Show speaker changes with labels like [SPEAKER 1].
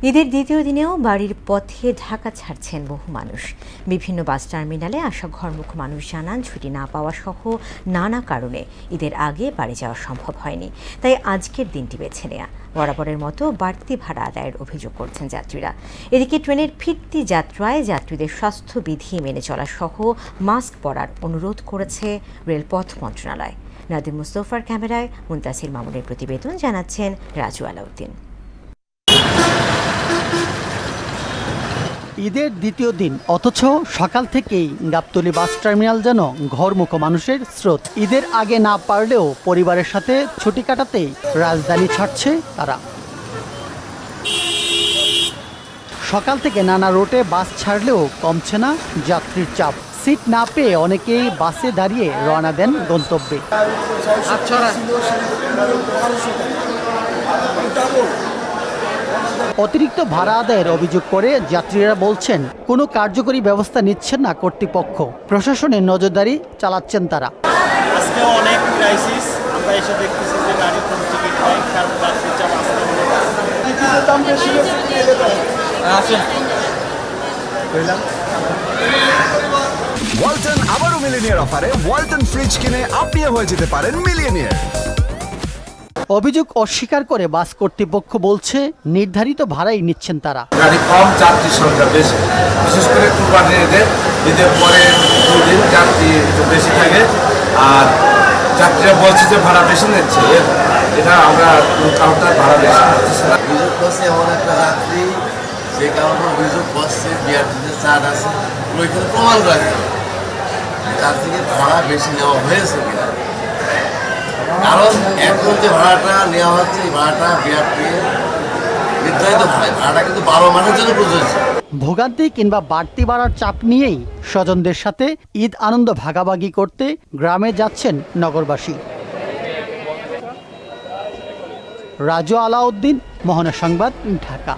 [SPEAKER 1] ঈদের দ্বিতীয় দিনেও বাড়ির পথে ঢাকা ছাড়ছেন বহু মানুষ। বিভিন্ন বাস টার্মিনালে আসা ঘরমুখ মানুষ জানান, ছুটি না পাওয়া সহ নানা কারণে ঈদের আগে বাড়ি যাওয়া সম্ভব হয়নি, তাই আজকের দিনটি বেছে নেওয়া। বরাবরের মতো বাড়তি ভাড়া আদায়ের অভিযোগ করছেন যাত্রীরা। এদিকে ট্রেনের ফিরতি যাত্রায় যাত্রীদের স্বাস্থ্যবিধি মেনে চলা সহ মাস্ক পরার অনুরোধ করেছে রেলপথ মন্ত্রণালয়। নাদিম মুস্তফার ক্যামেরায় মুনতাসির মামুনের প্রতিবেদন, জানাচ্ছেন রাজু আলাউদ্দিন।
[SPEAKER 2] ঈদের দ্বিতীয় দিন, অথচ সকাল থেকেই গাবতলী বাস টার্মিনাল যেন ঘরমুখ মানুষের স্রোত। ঈদের আগে না পারলেও পরিবারের সাথে ছুটি কাটাতে রাজধানী ছাড়ছে তারা। সকাল থেকে নানা রুটে বাস ছাড়লেও কমছে না যাত্রীর চাপ। সিট না পেয়ে অনেকেই বাসে দাঁড়িয়ে রওনা দেন গন্তব্যে। অতিরিক্ত ভাড়া আদায়ের অভিযোগ করে যাত্রীরা বলছেন, কোনো কার্যকরী ব্যবস্থা নিচ্ছেন না কর্তৃপক্ষ। প্রশাসনের নজরদারি চালাচ্ছেন তারা।
[SPEAKER 3] আজকে অনেক ক্রাইসিস, আমরা এসে দেখতেছি যে গাড়ি কোনো টিকিট নাই, কারণ যাত্রীর চাপ
[SPEAKER 4] ওয়ালটন আবারও মিলিনিয়ার অফারে ওয়ালটন ফ্রিজ কিনে আপনিও হয়ে যেতে পারেন মিলিয়নিয়ার।
[SPEAKER 2] অভিযোগ অস্বীকার করে বাস কর্তৃপক্ষ বলছে, নির্ধারিত ভাড়াই নিচ্ছেন তারা।
[SPEAKER 5] গাড়ি কম, যাত্রীর সংখ্যা বেশি, বিশেষ করে কুরবানি ঈদের পরে 2 দিন যাত্রী একটু বেশি থাকে। আর যাত্রীরা বলছে যে ভাড়া বেশি নিচ্ছে, এটা আমরা কাউন্টার ভাড়া বেশি নিচ্ছি না।
[SPEAKER 6] অভিযোগ করছে এমন একটা যাত্রী যে কারণে অভিযোগ করছে বিআরটিতে চার্জ আছে, ওইখানে প্রমাণ রাখে তার থেকে ভাড়া বেশি নেওয়া হয়েছে কিনা। কারণ এখন যে ভাড়াটা নেওয়া হচ্ছে, এই ভাড়াটা বিআরটি নির্ধারিত ভাড়াটা কিন্তু 12 মাসের জন্য প্রযোজ্য।
[SPEAKER 2] ভোগান্তি কিংবা বাড়তি ভাড়ার চাপ নিয়েই স্বজনদের সাথে ঈদ আনন্দ ভাগাভাগি করতে গ্রামে যাচ্ছেন নগরবাসী। রাজু আলাউদ্দিন, মোহনা সংবাদ, ঢাকা।